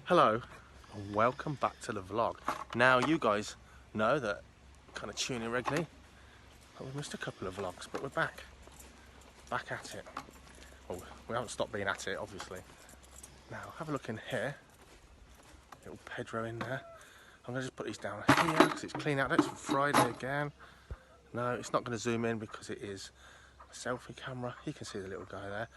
Hello and welcome back to the vlog. Now you guys know that kind of tune in regularly. We've missed a couple of vlogs, but we're back at it. Well, we haven't stopped being at it, obviously. Now have a look in here. Little Pedro in there. I'm going to just put these down here because it's clean out. It's Friday again. No, it's not going to zoom in because it is a selfie camera. You can see the little guy there.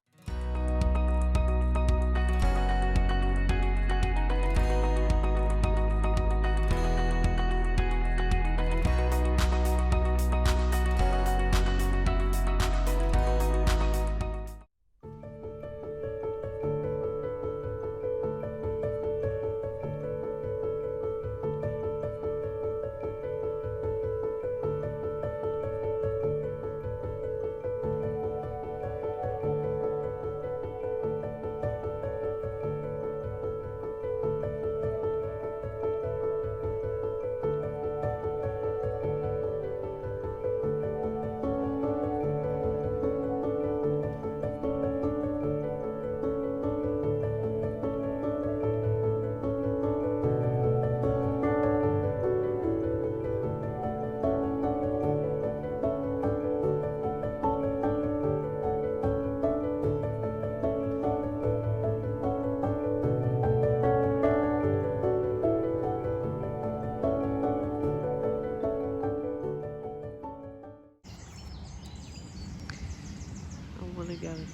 I want to go in there.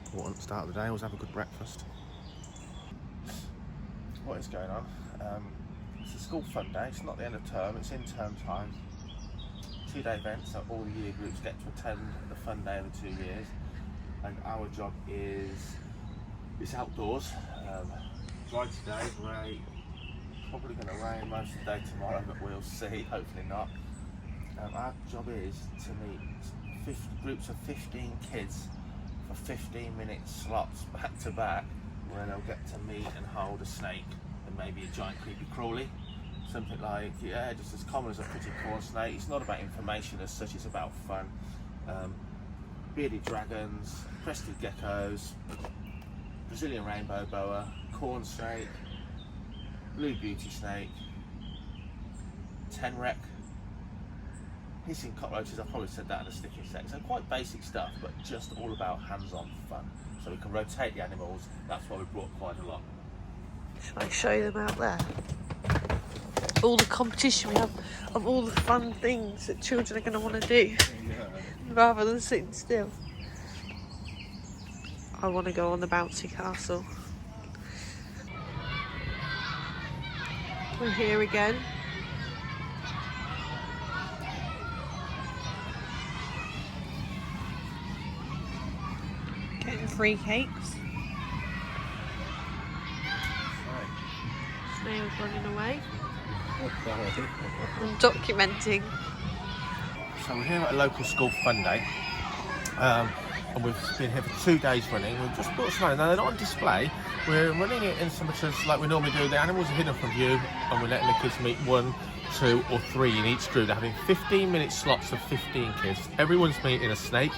Important start of the day, always have a good breakfast. What is going on? It's a school fun day, it's not the end of term, it's in term time. 2-day event, so all the year groups get to attend the fun day of the 2 years. And our job is, it's outdoors. Dry today, great. Probably going to rain most of the day tomorrow, but we'll see, hopefully not. Our job is to meet groups of 15 kids for 15-minute slots back to back, where they'll get to meet and hold a snake and maybe a giant creepy crawly. Something like, yeah, just as common as a pretty corn snake. It's not about information as such, it's about fun. Bearded dragons, crested geckos, Brazilian rainbow boa, corn snake, blue beauty snake, tenrec, hissing cockroaches. I've probably said that in a sticking sec. So quite basic stuff, but just all about hands-on fun. So we can rotate the animals. That's why we brought quite a lot. Shall I show them out there? All the competition we have of all the fun things that children are going to want to do, rather than sitting still. I want to go on the bouncy castle. We're here again. Getting free cakes. Snail's running away. I'm documenting. So we're here at a local school fun day. And we've been here for 2 days running. We've just brought some animals. Now they're not on display. We're running it in some as like we normally do. The animals are hidden from view, and we're letting the kids meet 1, 2 or 3 in each group. They're having 15-minute slots of 15 kids. Everyone's meeting a snake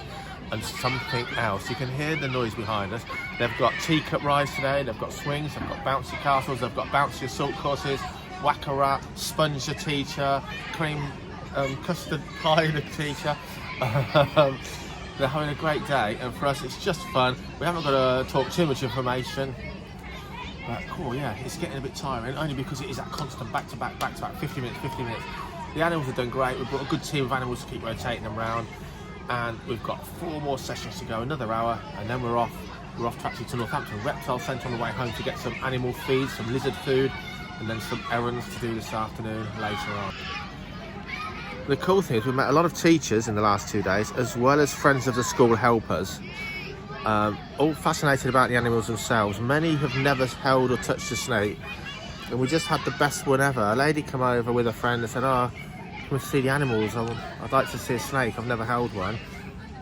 and something else. You can hear the noise behind us. They've got teacup rides today, they've got swings, they've got bouncy castles, they've got bouncy assault courses, whack-a-rat, sponge the teacher, cream custard pie the teacher. They're having a great day, and for us it's just fun. We haven't got to talk too much information, but cool, yeah, it's getting a bit tiring, only because it is that constant back-to-back, 50 minutes. The animals have done great. We've brought a good team of animals to keep rotating them around, and we've got 4 more sessions to go, another hour, and then we're off. We're off to actually to Northampton Reptile Centre on the way home to get some animal feed, some lizard food, and then some errands to do this afternoon later on. The cool thing is we've met a lot of teachers in the last 2 days, as well as friends of the school helpers, all fascinated about the animals themselves. Many have never held or touched a snake, and we just had the best one ever. A lady come over with a friend and said, "Oh, come and see the animals. I'd like to see a snake. I've never held one."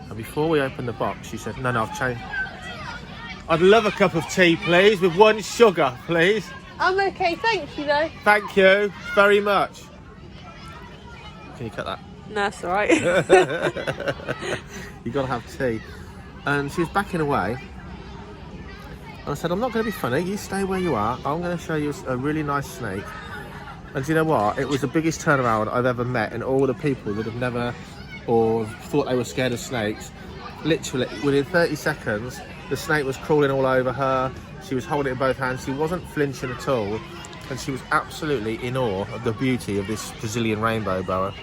And before we opened the box, she said, "No, I've changed. I'd love a cup of tea, please, with 1 sugar, please." I'm okay, thank you though. Thank you very much. Can you cut that? No, that's all right. You got to have tea. And she was backing away. And I said, I'm not going to be funny. You stay where you are. I'm going to show you a really nice snake. And do you know what? It was the biggest turnaround I've ever met in all the people that have never or thought they were scared of snakes. Literally, within 30 seconds, the snake was crawling all over her. She was holding it in both hands. She wasn't flinching at all. And she was absolutely in awe of the beauty of this Brazilian rainbow boa.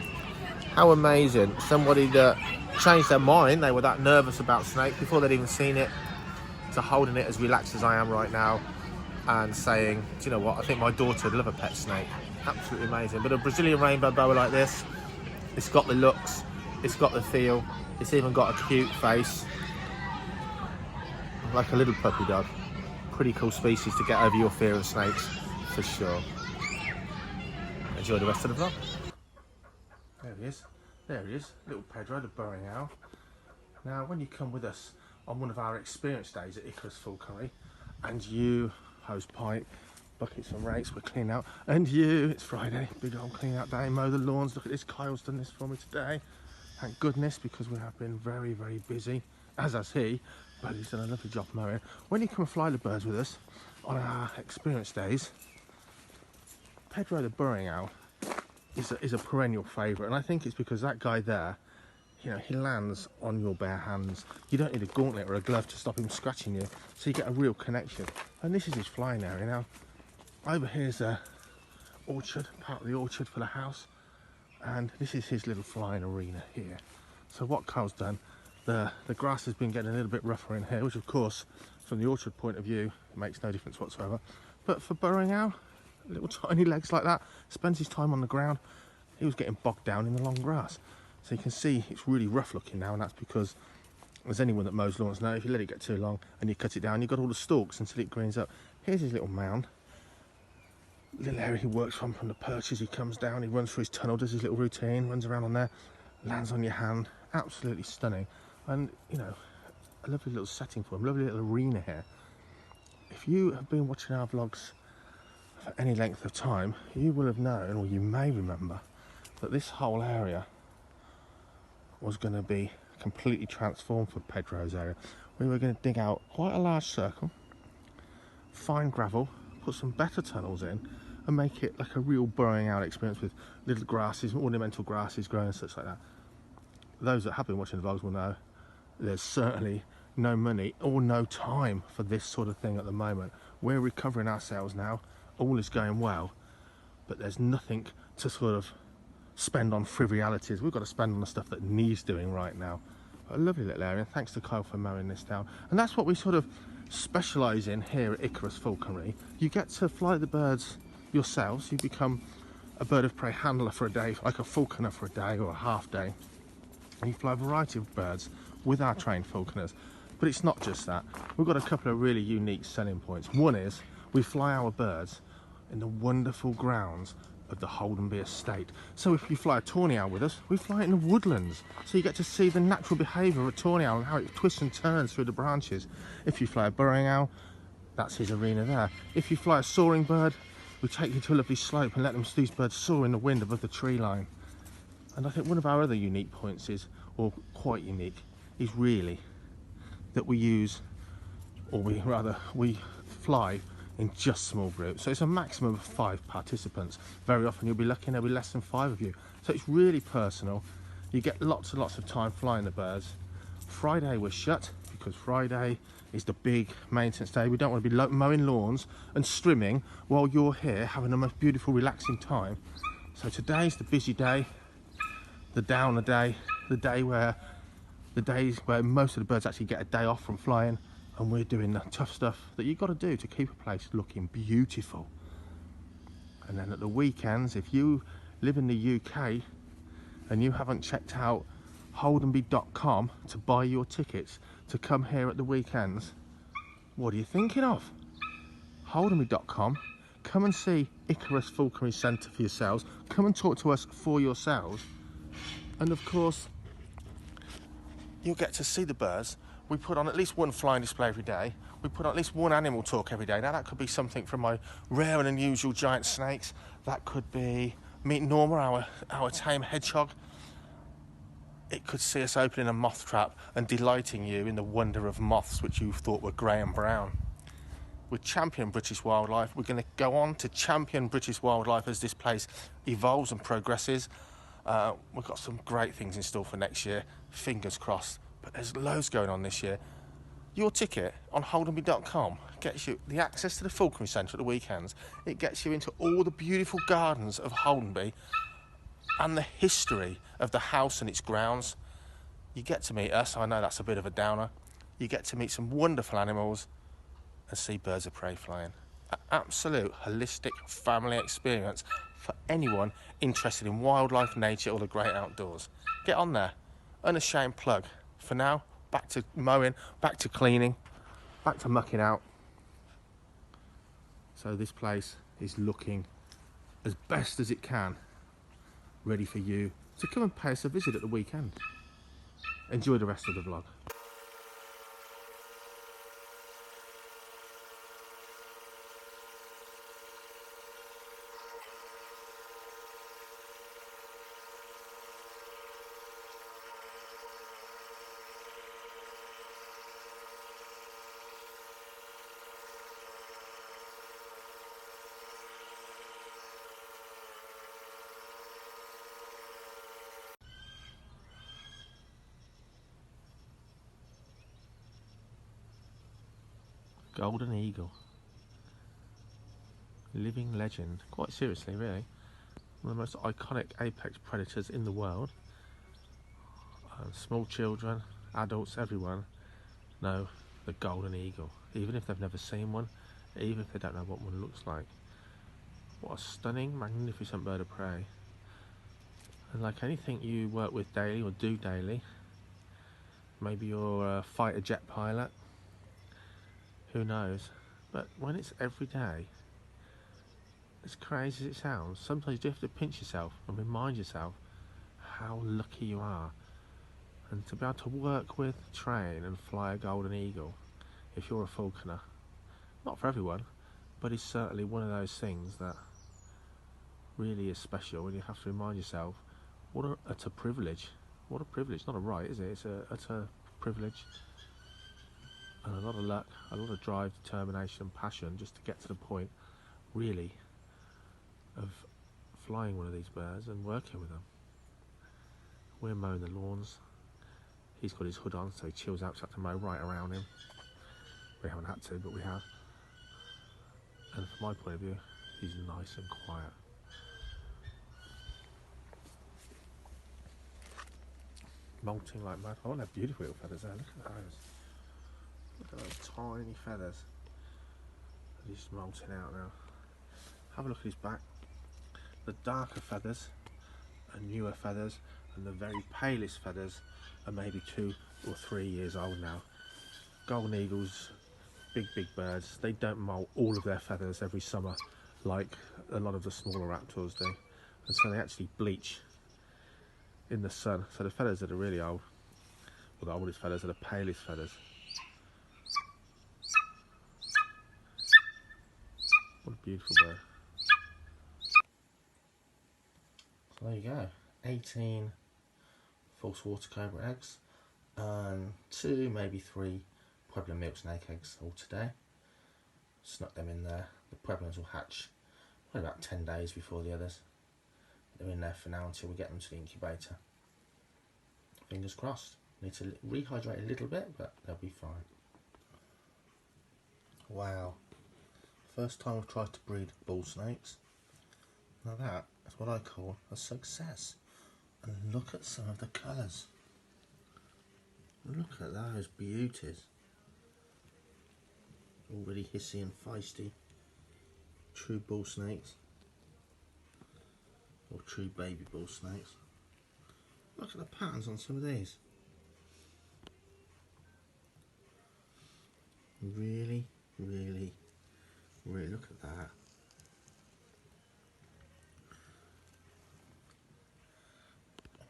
How amazing. Somebody that changed their mind. They were that nervous about snake before they'd even seen it, to holding it as relaxed as I am right now and saying, do you know what, I think my daughter would love a pet snake. Absolutely amazing. But a Brazilian rainbow boa like this, it's got the looks, it's got the feel, it's even got a cute face, like a little puppy dog. Pretty cool species to get over your fear of snakes, for sure. Enjoy the rest of the vlog. There he is, little Pedro, the burrowing owl. Now when you come with us on one of our experience days at Icarus Falconry, and you, hose pipe, buckets and rakes, we're cleaning out, and you, it's Friday, big old clean out day, mow the lawns. Look at this, Kyle's done this for me today, thank goodness, because we have been very, very busy, as has he, but he's done a lovely job mowing. When you come and fly the birds with us on our experience days, Pedro the burrowing owl is a perennial favourite, and I think it's because that guy there, you know, he lands on your bare hands. You don't need a gauntlet or a glove to stop him scratching you, so you get a real connection. And this is his flying area. Now, over here's a orchard, part of the orchard for the house, and this is his little flying arena here. So what Kyle's done, the grass has been getting a little bit rougher in here, which of course, from the orchard point of view, it makes no difference whatsoever. But for burrowing owl, little tiny legs like that, spends his time on the ground. He was getting bogged down in the long grass. So you can see it's really rough looking now, and that's because, as anyone that mows lawns know, if you let it get too long and you cut it down, you've got all the stalks until it greens up. Here's his little mound, little area he works from the perches. He comes down, he runs through his tunnel, does his little routine, runs around on there, lands on your hand. Absolutely stunning. And, you know, a lovely little setting for him, lovely little arena here. If you have been watching our vlogs for any length of time, you will have known, or you may remember, that this whole area was going to be completely transformed for Pedro's area. We were going to dig out quite a large circle, find gravel, put some better tunnels in, and make it like a real burrowing out experience with little grasses, ornamental grasses growing and such like that. Those that have been watching the vlogs will know there's certainly no money or no time for this sort of thing at the moment. We're recovering ourselves now, all is going well, but there's nothing to sort of spend on frivolities. We've got to spend on the stuff that needs doing right now. A lovely little area. Thanks to Kyle for mowing this down. And that's what we sort of specialise in here at Icarus Falconry. You get to fly the birds yourselves. You become a bird of prey handler for a day, like a falconer for a day or a half day. And you fly a variety of birds with our trained falconers. But it's not just that. We've got a couple of really unique selling points. One is we fly our birds in the wonderful grounds of the Holdenby estate. So if you fly a tawny owl with us, we fly it in the woodlands. So you get to see the natural behaviour of a tawny owl and how it twists and turns through the branches. If you fly a burrowing owl, that's his arena there. If you fly a soaring bird, we take you to a lovely slope and let these birds soar in the wind above the tree line. And I think one of our other unique points is, or quite unique, is really that we use, or we fly in just small groups. So it's a maximum of 5 participants. Very often you'll be lucky and there'll be less than 5 of you. So it's really personal. You get lots and lots of time flying the birds. Friday we're shut because Friday is the big maintenance day. We don't want to be mowing lawns and strimming while you're here having the most beautiful relaxing time. So today's the busy day, the downer day, the days where most of the birds actually get a day off from flying, and we're doing the tough stuff that you've got to do to keep a place looking beautiful. And then at the weekends, if you live in the UK and you haven't checked out Holdenby.com to buy your tickets to come here at the weekends, what are you thinking of? Holdenby.com, come and see Icarus Falconry Centre for yourselves, come and talk to us for yourselves, and of course you'll get to see the birds. We put on at least one flying display every day. We put on at least one animal talk every day. Now that could be something from my rare and unusual giant snakes. That could be Meet Norma, our tame hedgehog. It could see us opening a moth trap and delighting you in the wonder of moths which you thought were grey and brown. With champion British wildlife, we're going to go on to champion British wildlife as this place evolves and progresses. We've got some great things in store for next year, fingers crossed, but there's loads going on this year. Your ticket on Holdenby.com gets you the access to the Falconry Centre at the weekends. It gets you into all the beautiful gardens of Holdenby and the history of the house and its grounds. You get to meet us. I know that's a bit of a downer. You get to meet some wonderful animals and see birds of prey flying. An absolute holistic family experience for anyone interested in wildlife, nature or the great outdoors. Get on there. Unashamed plug. For now, back to mowing, back to cleaning, back to mucking out. So this place is looking as best as it can, ready for you to come and pay us a visit at the weekend. Enjoy the rest of the vlog. Golden eagle. Living legend. Quite seriously, really. One of the most iconic apex predators in the world. Small children, adults, everyone know the golden eagle. Even if they've never seen one, even if they don't know what one looks like. What a stunning, magnificent bird of prey. And like anything you work with daily or do daily, maybe you're a fighter jet pilot, who knows, but when it's every day, as crazy as it sounds, sometimes you do have to pinch yourself and remind yourself how lucky you are, and to be able to work with, train and fly a golden eagle if you're a falconer. Not for everyone, but it's certainly one of those things that really is special, and you have to remind yourself it's a privilege. What a privilege, not a right, is it? It's a privilege. And a lot of luck, a lot of drive, determination and passion just to get to the point, really, of flying one of these birds and working with them. We're mowing the lawns. He's got his hood on, so he chills out, so I have to mow right around him. We haven't had to, but we have. And from my point of view, he's nice and quiet. Molting like mad. Oh, they're beautiful little feathers there, look at those. Look at those tiny feathers. They're just molting out now. Have a look at his back. The darker feathers are newer feathers, and the very palest feathers are maybe 2 or 3 years old now. Golden eagles, big birds, they don't molt all of their feathers every summer like a lot of the smaller raptors do. And so they actually bleach in the sun. So the feathers that are really old, well, the oldest feathers are the palest feathers. What a beautiful bird. So there you go, 18 false water cobra eggs and 2, maybe 3 Pueblo milk snake eggs all today. Snuck them in there. The Pueblos will hatch probably about 10 days before the others. They're in there for now until we get them to the incubator. Fingers crossed. Need to rehydrate a little bit, but they'll be fine. Wow. First time I've tried to breed bull snakes. Now that is what I call a success. And look at some of the colours. Look at those beauties. Already hissy and feisty. True bull snakes. Or true baby bull snakes. Look at the patterns on some of these. Really, look at that.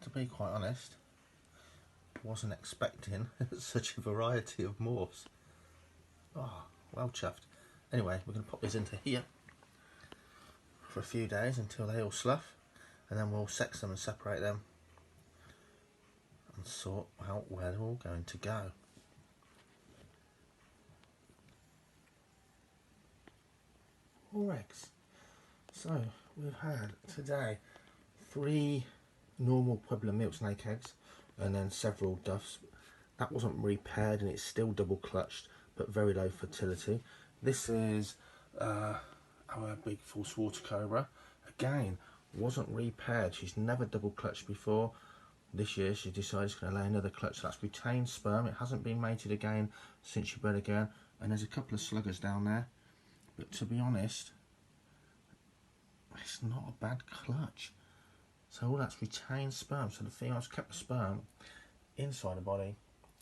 To be quite honest, I wasn't expecting such a variety of morphs. Oh, well chuffed. Anyway, we're going to pop these into here for a few days until they all slough, and then we'll sex them and separate them and sort out where they're all going to go. All eggs. So we've had today 3 normal Pueblo milk snake eggs and then several duffs. That wasn't repaired and it's still double clutched but very low fertility. This is our big false water cobra. Again, wasn't repaired. She's never double clutched before. This year she decided she's going to lay another clutch. That's retained sperm. It hasn't been mated again since she bred again. And there's a couple of sluggers down there. But to be honest, it's not a bad clutch. So all that's retained sperm. So the female's kept the sperm inside the body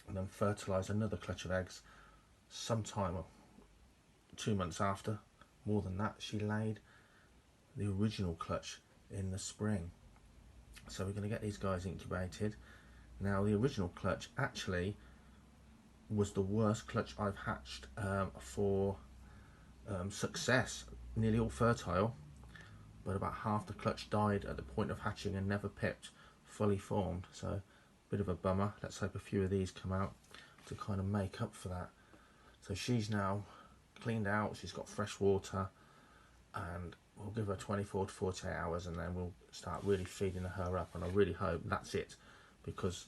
and then fertilised another clutch of eggs sometime 2 months after. More than that, she laid the original clutch in the spring. So we're going to get these guys incubated. Now the original clutch actually was the worst clutch I've hatched for success. Nearly all fertile, but about half the clutch died at the point of hatching and never pipped, fully formed. So a bit of a bummer. Let's hope a few of these come out to kind of make up for that. So she's now cleaned out, she's got fresh water, and we'll give her 24 to 48 hours and then we'll start really feeding her up. And I really hope that's it, because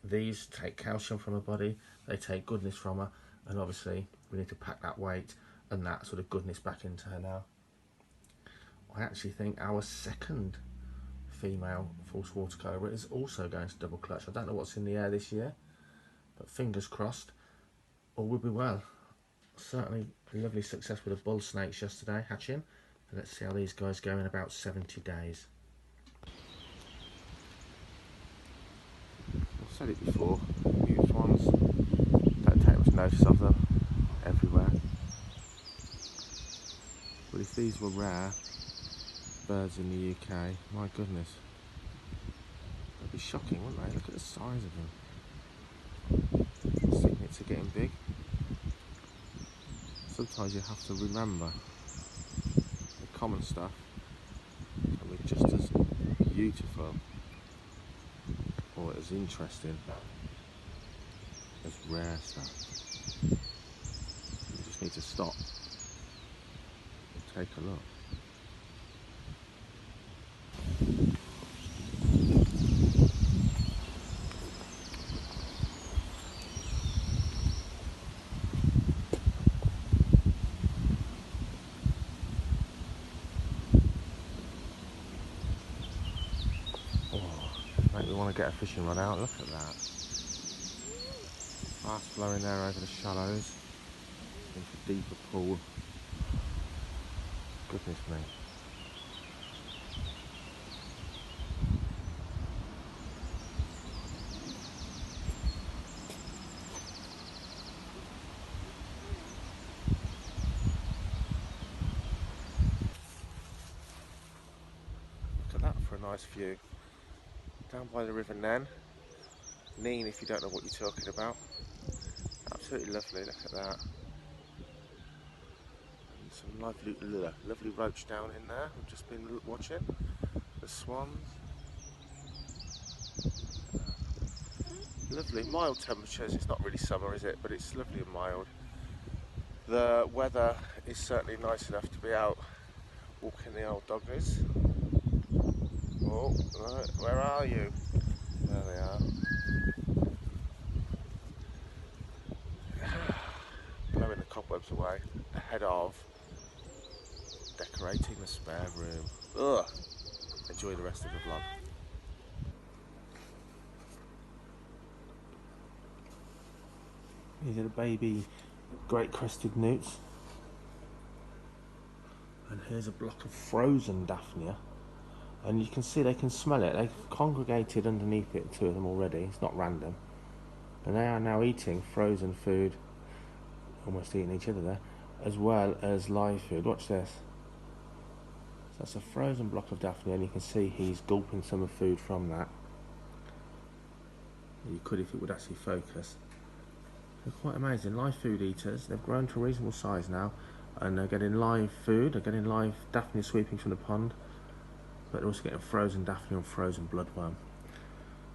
these take calcium from her body, they take goodness from her, and obviously we need to pack that weight and that sort of goodness back into her now. I actually think our second female false water cobra is also going to double clutch. I don't know what's in the air this year, but fingers crossed, all will be well. Certainly a lovely success with the bull snakes yesterday hatching. And let's see how these guys go in about 70 days. I've said it before, newts ones, don't take much notice of them everywhere. But if these were rare birds in the UK, my goodness, they'd be shocking, wouldn't they? Look at the size of them. Cygnets are getting big. Sometimes you have to remember the common stuff can be just as beautiful or as interesting as rare stuff. You just need to stop and take a look. We want to get a fishing rod out. Look at that. Fast flowing there over the shallows into a deeper pool. Goodness me. Look at that for a nice view. Down by the river Nen. Neen if you don't know what you're talking about. Absolutely lovely, look at that. And some lovely roach down in there. We've just been watching. The swans. Lovely, mild temperatures. It's not really summer, is it? But it's lovely and mild. The weather is certainly nice enough to be out walking the old doggies. Oh, right, where are you? There they are. Blowing the cobwebs away ahead of decorating the spare room. Ugh. Enjoy the rest of the vlog. These are the baby great crested newts. And here's a block of frozen Daphnia. And you can see they can smell it. They've congregated underneath it, 2 of them already. It's not random. And they are now eating frozen food, almost eating each other there, as well as live food. Watch this. So that's a frozen block of Daphnia, and you can see he's gulping some of food from that. You could if it would actually focus. They're quite amazing. Live food eaters. They've grown to a reasonable size now, and they're getting live food. They're getting live Daphnia sweeping from the pond. But they're also getting frozen daphne and frozen bloodworm.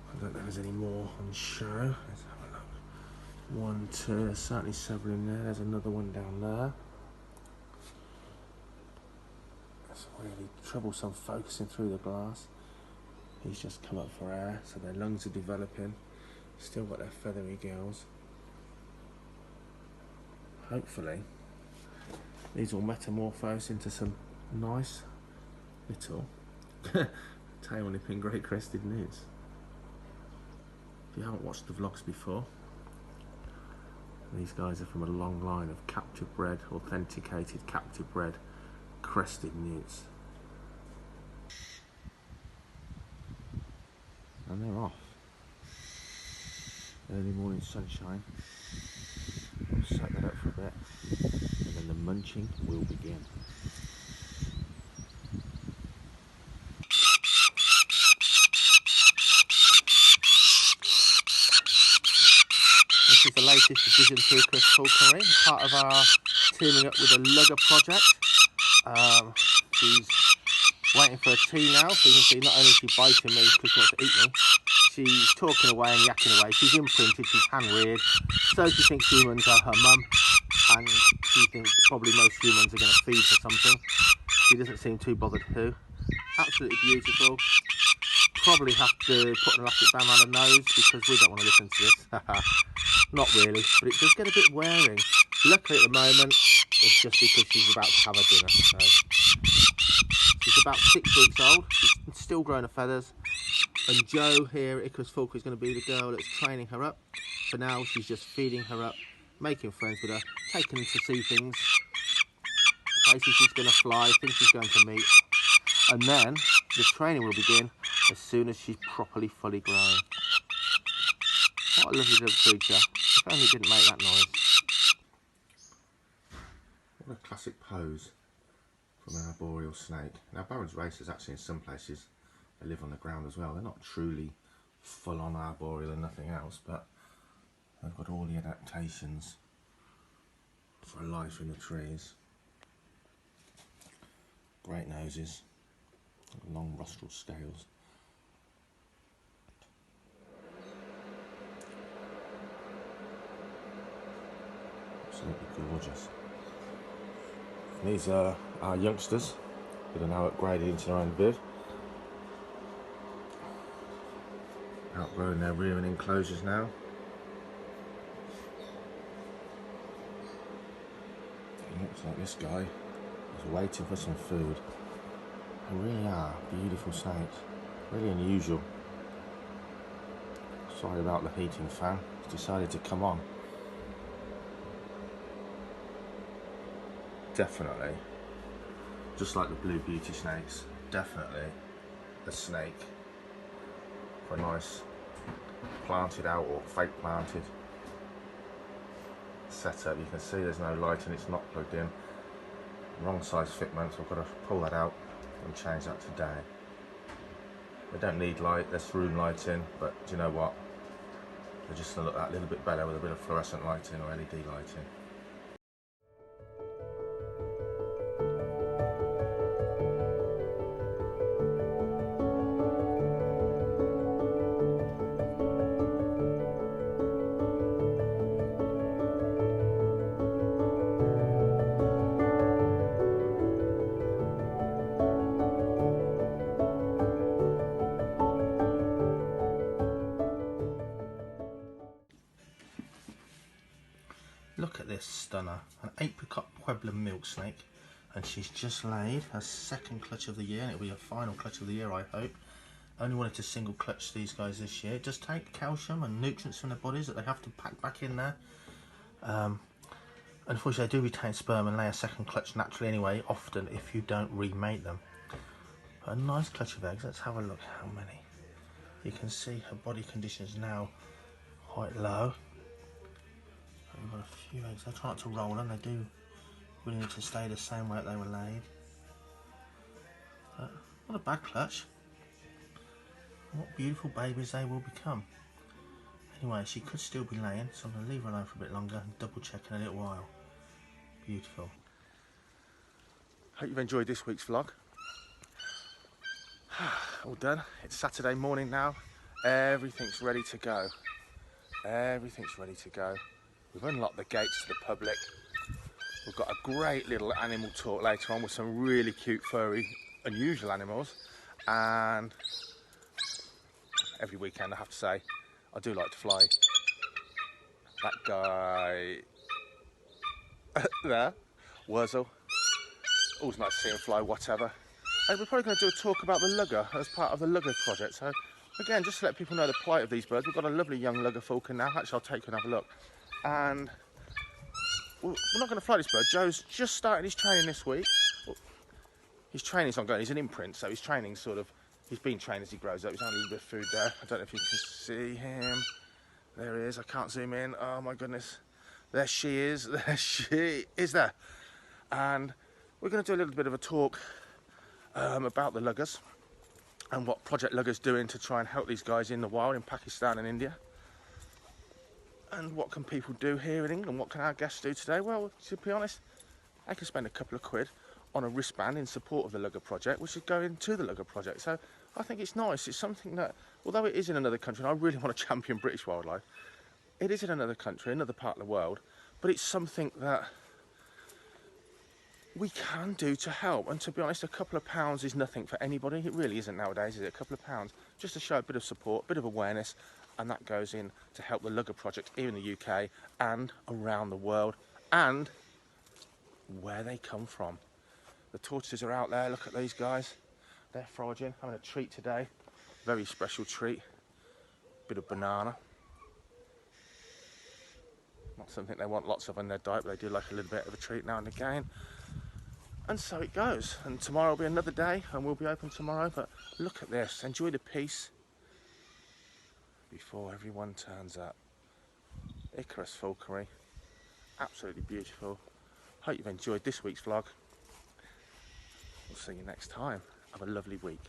I don't know if there's any more on show. Let's have a look. 1, 2, there's certainly several in there. There's another one down there. It's really troublesome focusing through the glass. He's just come up for air, so their lungs are developing. Still got their feathery gills. Hopefully, these will metamorphose into some nice little tail nipping grey crested newts. If you haven't watched the vlogs before, these guys are from a long line of captive bred, authenticated captive bred crested newts. And they're off. Early morning sunshine. We'll set that up for a bit, and then the munching will begin. This is the latest addition to Icarus Falconry, part of our teaming up with a lugger project. She's waiting for a tea now, so you can see not only is she biting me because she wants to eat me, she's talking away and yakking away. She's imprinted, she's hand-reared, so she thinks humans are her mum, and she thinks probably most humans are going to feed her something. She doesn't seem too bothered who. Absolutely beautiful. Probably have to put an elastic band around her nose because we don't want to listen to this. Not really, but it does get a bit wearing. Luckily at the moment, it's just because she's about to have a dinner. So she's about 6 weeks old, she's still growing her feathers, and Jo here at Icarus Falconry is going to be the girl that's training her up. For now, she's just feeding her up, making friends with her, taking her to see things, places she's going to fly, things she's going to meet, and then the training will begin as soon as she's properly fully grown. What a lovely little creature. If only it didn't make that noise. What a classic pose from an arboreal snake. Now Barron's racers actually in some places they live on the ground as well. They're not truly full on arboreal and nothing else, but they've got all the adaptations for life in the trees. Great noses, long rostral scales. Absolutely gorgeous. These are our youngsters that are now upgraded into their own vid. Outgrowing their rearing enclosures now. It looks like this guy is waiting for some food. They really are beautiful snakes. Really unusual. Sorry about the heating fan. It's decided to come on. Definitely, just like the blue beauty snakes, definitely a snake for a nice planted out or fake planted setup. You can see there's no light and it's not plugged in. Wrong size fitment, so I've got to pull that out and change that today. They don't need light, there's room lighting, but do you know what? They're just going to look that little bit better with a bit of fluorescent lighting or LED lighting. Look at this stunner, an apricot Pueblo milk snake, and she's just laid her second clutch of the year, and it'll be her final clutch of the year, I hope. Only wanted to single clutch these guys this year. It does take calcium and nutrients from their bodies that they have to pack back in there. Unfortunately, they do retain sperm and lay a second clutch naturally anyway, often if you don't remate them. But a nice clutch of eggs. Let's have a look how many. You can see her body condition is now quite low. We've got a few eggs. I try not to roll them, they do really need to stay the same way that they were laid. But not a bad clutch. What beautiful babies they will become. Anyway, she could still be laying, so I'm going to leave her alone for a bit longer and double check in a little while. Beautiful. Hope you've enjoyed this week's vlog. All done. It's Saturday morning now. Everything's ready to go. Everything's ready to go. We've unlocked the gates to the public. We've got a great little animal talk later on with some really cute, furry, unusual animals. And every weekend, I have to say, I do like to fly. That guy there, Wurzel. Always nice to see him fly, whatever. And we're probably going to do a talk about the lugger as part of the lugger project. So again, just to let people know the plight of these birds, we've got a lovely young lugger falcon now. Actually, I'll take you and have a look. And we're not going to fly this bird. Joe's just started his training this week. His training's ongoing. He's an imprint, so his training's sort of, he's been trained as he grows up. He's only a little bit of food there. I don't know if you can see him. There he is. I can't zoom in. Oh my goodness. There she is. There she is there. And we're going to do a little bit of a talk about the luggers and what Project Lugger's doing to try and help these guys in the wild in Pakistan and India. And what can people do here in England? What can our guests do today? Well, to be honest, they can spend a couple of quid on a wristband in support of the Lugger project, which is going to the Lugger project. So I think it's nice. It's something that, although it is in another country, and I really want to champion British wildlife, it is in another country, another part of the world, but it's something that we can do to help. And to be honest, a couple of pounds is nothing for anybody. It really isn't nowadays, is it? A couple of pounds just to show a bit of support, a bit of awareness, and that goes in to help the Lugger project here in the UK and around the world, and where they come from. The tortoises are out there. Look at these guys. They're foraging, having a treat today. Very special treat. Bit of banana. Not something they want lots of in their diet, but they do like a little bit of a treat now and again. And so it goes. And tomorrow will be another day, and we'll be open tomorrow. But look at this. Enjoy the peace before everyone turns up. Icarus Falconry. Absolutely beautiful. Hope you've enjoyed this week's vlog. We'll see you next time. Have a lovely week.